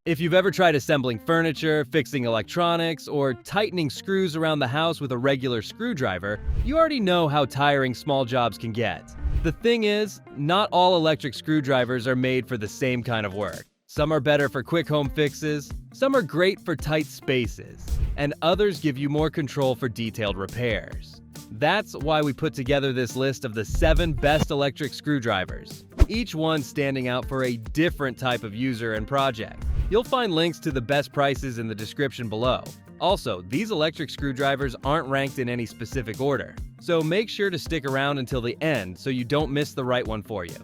If you've ever tried assembling furniture, fixing electronics, or tightening screws around the house with a regular screwdriver, you already know how tiring small jobs can get. The thing is, not all electric screwdrivers are made for the same kind of work. Some are better for quick home fixes, some are great for tight spaces, and others give you more control for detailed repairs. That's why we put together this list of the 7 best electric screwdrivers, each one standing out for a different type of user and project. You'll find links to the best prices in the description below. Also, these electric screwdrivers aren't ranked in any specific order, so make sure to stick around until the end so you don't miss the right one for you.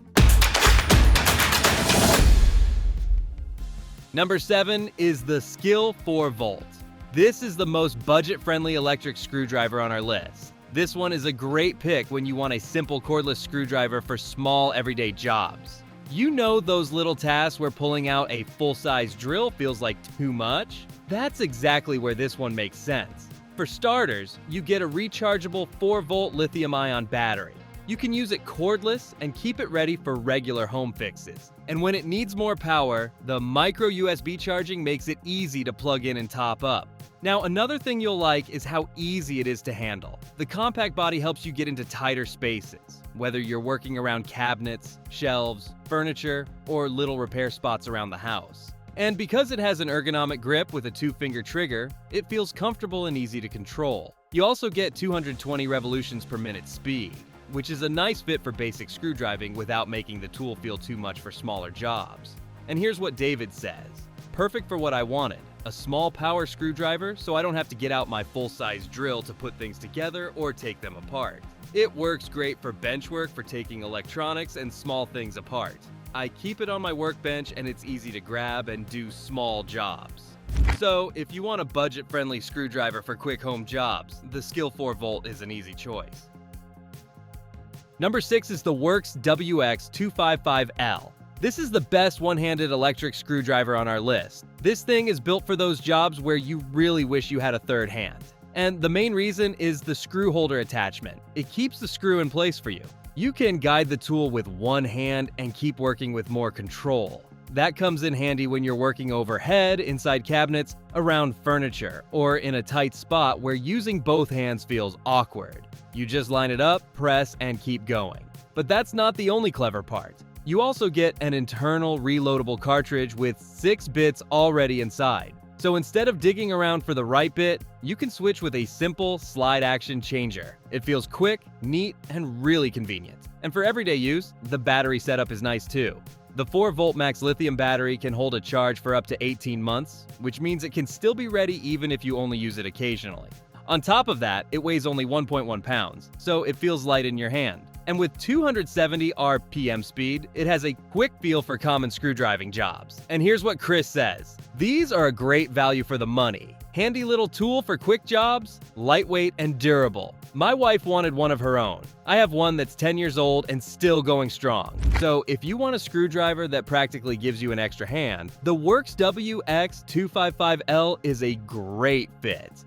Number 7 is the Skil 4V. This is the most budget-friendly electric screwdriver on our list. This one is a great pick when you want a simple cordless screwdriver for small everyday jobs. You know those little tasks where pulling out a full-size drill feels like too much? That's exactly where this one makes sense. For starters, you get a rechargeable 4-volt lithium-ion battery. You can use it cordless and keep it ready for regular home fixes. And when it needs more power, the micro USB charging makes it easy to plug in and top up. Now, another thing you'll like is how easy it is to handle. The compact body helps you get into tighter spaces, whether you're working around cabinets, shelves, furniture, or little repair spots around the house. And because it has an ergonomic grip with a 2-finger trigger, it feels comfortable and easy to control. You also get 220 revolutions per minute speed, which is a nice fit for basic screwdriving without making the tool feel too much for smaller jobs. And here's what David says: "Perfect for what I wanted. A small power screwdriver so I don't have to get out my full-size drill to put things together or take them apart. It works great for bench work for taking electronics and small things apart. I keep it on my workbench and it's easy to grab and do small jobs." So, if you want a budget-friendly screwdriver for quick home jobs, the Skil 4V is an easy choice. Number 6 is the Works WX255L. This is the best one-handed electric screwdriver on our list. This thing is built for those jobs where you really wish you had a third hand. And the main reason is the screw holder attachment. It keeps the screw in place for you. You can guide the tool with one hand and keep working with more control. That comes in handy when you're working overhead, inside cabinets, around furniture, or in a tight spot where using both hands feels awkward. You just line it up, press, and keep going. But that's not the only clever part. You also get an internal reloadable cartridge with 6 bits already inside. So instead of digging around for the right bit, you can switch with a simple slide action changer. It feels quick, neat, and really convenient. And for everyday use, the battery setup is nice too. The 4-volt max lithium battery can hold a charge for up to 18 months, which means it can still be ready even if you only use it occasionally. On top of that, it weighs only 1.1 pounds, so it feels light in your hand. And with 270 RPM speed, it has a quick feel for common screwdriving jobs. And here's what Chris says: "These are a great value for the money. Handy little tool for quick jobs, lightweight and durable. My wife wanted one of her own. I have one that's 10 years old and still going strong." So if you want a screwdriver that practically gives you an extra hand, the Works WX255L is a great fit.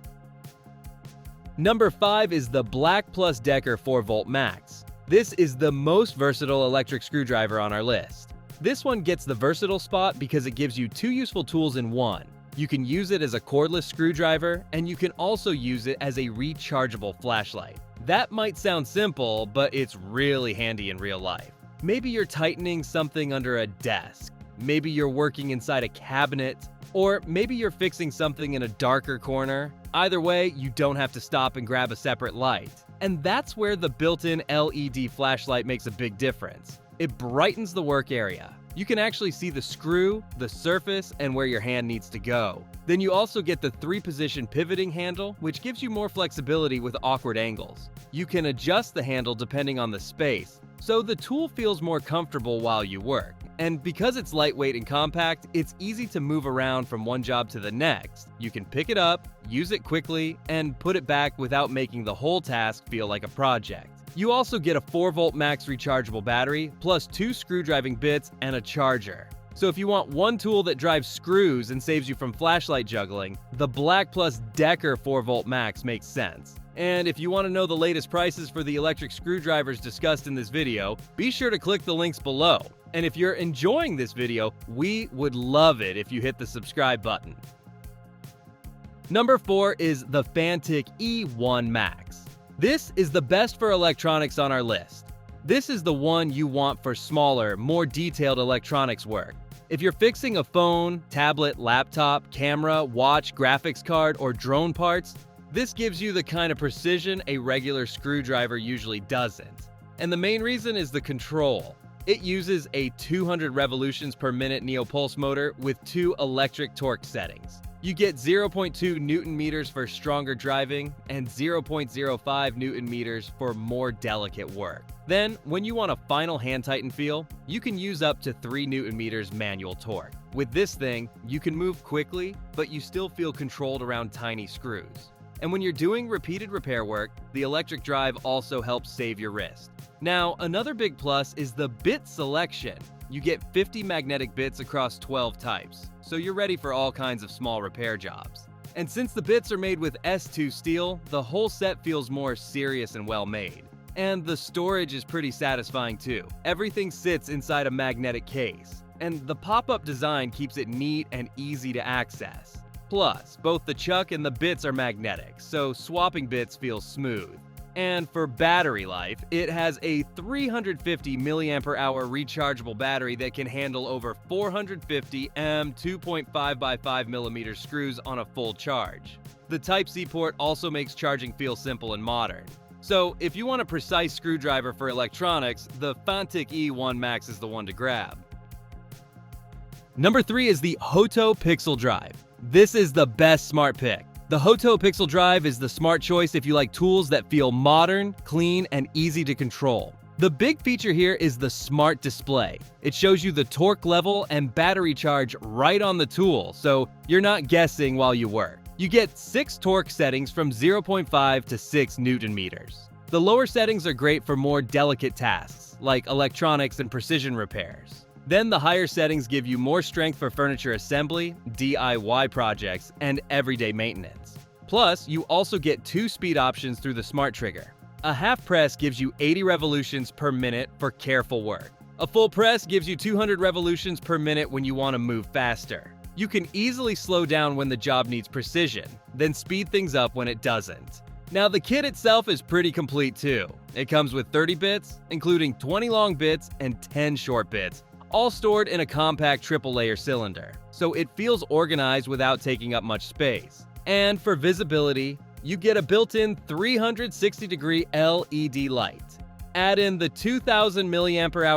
Number 5 is the Black + Decker 4-volt Max. This is the most versatile electric screwdriver on our list. This one gets the versatile spot because it gives you 2 useful tools in one. You can use it as a cordless screwdriver, and you can also use it as a rechargeable flashlight. That might sound simple, but it's really handy in real life. Maybe you're tightening something under a desk. Maybe you're working inside a cabinet. Or maybe you're fixing something in a darker corner. Either way, you don't have to stop and grab a separate light. And that's where the built-in LED flashlight makes a big difference. It brightens the work area. You can actually see the screw, the surface, and where your hand needs to go. Then you also get the 3-position pivoting handle, which gives you more flexibility with awkward angles. You can adjust the handle depending on the space, so the tool feels more comfortable while you work. And because it's lightweight and compact, it's easy to move around from one job to the next. You can pick it up, use it quickly, and put it back without making the whole task feel like a project. You also get a 4-volt max rechargeable battery, plus 2 screwdriving bits and a charger. So if you want one tool that drives screws and saves you from flashlight juggling, the Black + Decker 4-volt Max makes sense. And if you want to know the latest prices for the electric screwdrivers discussed in this video, be sure to click the links below. And if you're enjoying this video, we would love it if you hit the subscribe button. Number 4 is the Fantic E1 Max. This is the best for electronics on our list. This is the one you want for smaller, more detailed electronics work. If you're fixing a phone, tablet, laptop, camera, watch, graphics card, or drone parts, this gives you the kind of precision a regular screwdriver usually doesn't. And the main reason is the control. It uses a 200 revolutions per minute Neopulse motor with 2 electric torque settings. You get 0.2 Newton meters for stronger driving and 0.05 Newton meters for more delicate work. Then, when you want a final hand-tighten feel, you can use up to 3 Newton meters manual torque. With this thing, you can move quickly, but you still feel controlled around tiny screws. And when you're doing repeated repair work, the electric drive also helps save your wrist. Now, another big plus is the bit selection. You get 50 magnetic bits across 12 types, so you're ready for all kinds of small repair jobs. And since the bits are made with S2 steel, the whole set feels more serious and well made. And the storage is pretty satisfying too. Everything sits inside a magnetic case, and the pop-up design keeps it neat and easy to access. Plus, both the chuck and the bits are magnetic, so swapping bits feels smooth. And for battery life, it has a 350 mAh rechargeable battery that can handle over 450 M 2.5 by 5 mm screws on a full charge. The Type-C port also makes charging feel simple and modern. So if you want a precise screwdriver for electronics, the Fantic E1 Max is the one to grab. Number 3 is the Hoto Pixel Drive. This is the best smart pick. The Hoto Pixel Drive is the smart choice if you like tools that feel modern, clean, and easy to control. The big feature here is the smart display. It shows you the torque level and battery charge right on the tool, so you're not guessing while you work. You get 6 torque settings from 0.5 to 6 Newton meters. The lower settings are great for more delicate tasks, like electronics and precision repairs. Then the higher settings give you more strength for furniture assembly, DIY projects, and everyday maintenance. Plus, you also get 2 speed options through the smart trigger. A half press gives you 80 revolutions per minute for careful work. A full press gives you 200 revolutions per minute when you want to move faster. You can easily slow down when the job needs precision, then speed things up when it doesn't. Now, the kit itself is pretty complete too. It comes with 30 bits, including 20 long bits and 10 short bits, all stored in a compact triple-layer cylinder, so it feels organized without taking up much space. And for visibility, you get a built-in 360-degree LED light. Add in the 2000 mAh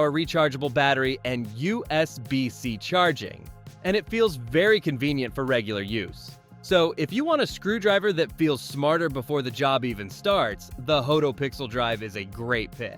rechargeable battery and USB-C charging, and it feels very convenient for regular use. So if you want a screwdriver that feels smarter before the job even starts, the Hoto Pixel Drive is a great pick.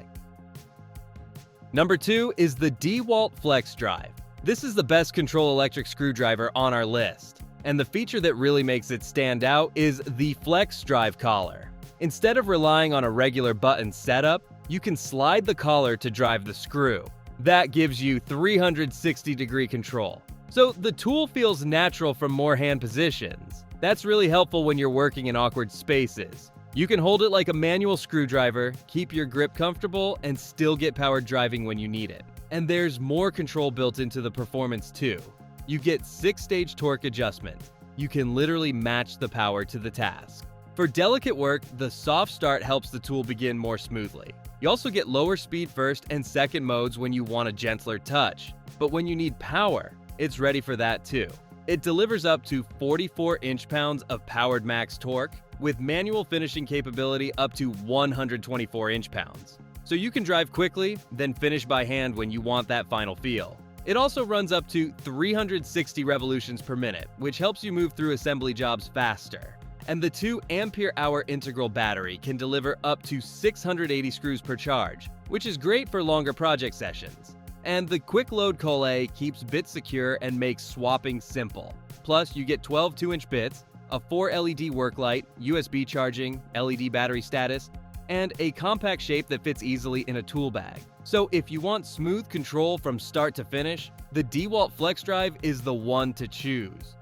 Number 2 is the DeWalt Flex Drive. This is the best control electric screwdriver on our list, and the feature that really makes it stand out is the Flex Drive collar. Instead of relying on a regular button setup, you can slide the collar to drive the screw. That gives you 360-degree control. So the tool feels natural from more hand positions. That's really helpful when you're working in awkward spaces. You can hold it like a manual screwdriver, keep your grip comfortable, and still get powered driving when you need it. And there's more control built into the performance too. You get 6-stage torque adjustment. You can literally match the power to the task. For delicate work, the soft start helps the tool begin more smoothly. You also get lower speed first and second modes when you want a gentler touch. But when you need power, it's ready for that too. It delivers up to 44 inch-pounds of powered max torque, with manual finishing capability up to 124 inch-pounds. So you can drive quickly, then finish by hand when you want that final feel. It also runs up to 360 revolutions per minute, which helps you move through assembly jobs faster. And the 2 ampere-hour integral battery can deliver up to 680 screws per charge, which is great for longer project sessions. And the quick load collet keeps bits secure and makes swapping simple. Plus, you get 12 2-inch bits, a 4 LED work light, USB charging, LED battery status, and a compact shape that fits easily in a tool bag. So if you want smooth control from start to finish, the DeWalt Flex Drive is the one to choose.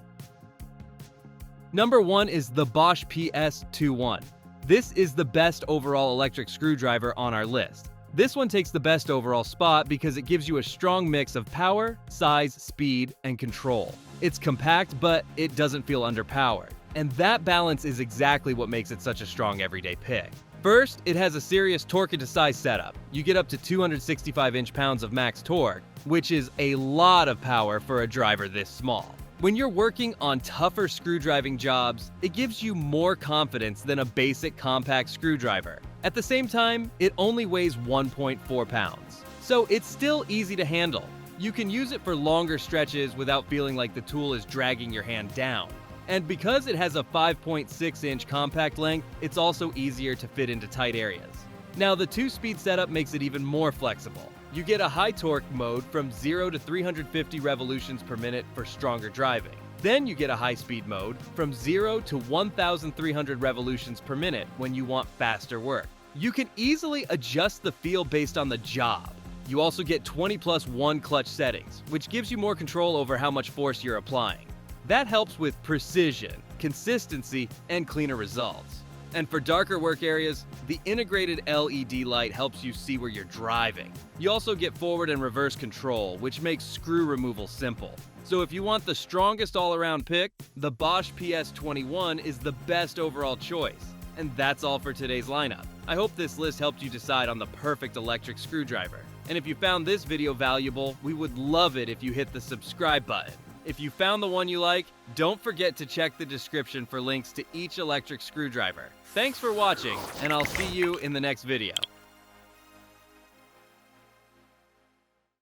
Number 1 is the Bosch PS21. This is the best overall electric screwdriver on our list. This one takes the best overall spot because it gives you a strong mix of power, size, speed, and control. It's compact, but it doesn't feel underpowered. And that balance is exactly what makes it such a strong everyday pick. First, it has a serious torque into size setup. You get up to 265 inch-pounds of max torque, which is a lot of power for a driver this small. When you're working on tougher screwdriving jobs, it gives you more confidence than a basic compact screwdriver. At the same time, it only weighs 1.4 pounds, so it's still easy to handle. You can use it for longer stretches without feeling like the tool is dragging your hand down. And because it has a 5.6-inch compact length, it's also easier to fit into tight areas. Now, the 2-speed setup makes it even more flexible. You get a high torque mode from 0 to 350 revolutions per minute for stronger driving. Then you get a high-speed mode from 0 to 1,300 revolutions per minute when you want faster work. You can easily adjust the feel based on the job. You also get 20+1 clutch settings, which gives you more control over how much force you're applying. That helps with precision, consistency, and cleaner results. And for darker work areas, the integrated LED light helps you see where you're driving. You also get forward and reverse control, which makes screw removal simple. So if you want the strongest all-around pick, the Bosch PS21 is the best overall choice. And that's all for today's lineup. I hope this list helped you decide on the perfect electric screwdriver. And if you found this video valuable, we would love it if you hit the subscribe button. If you found the one you like, don't forget to check the description for links to each electric screwdriver. Thanks for watching, and I'll see you in the next video.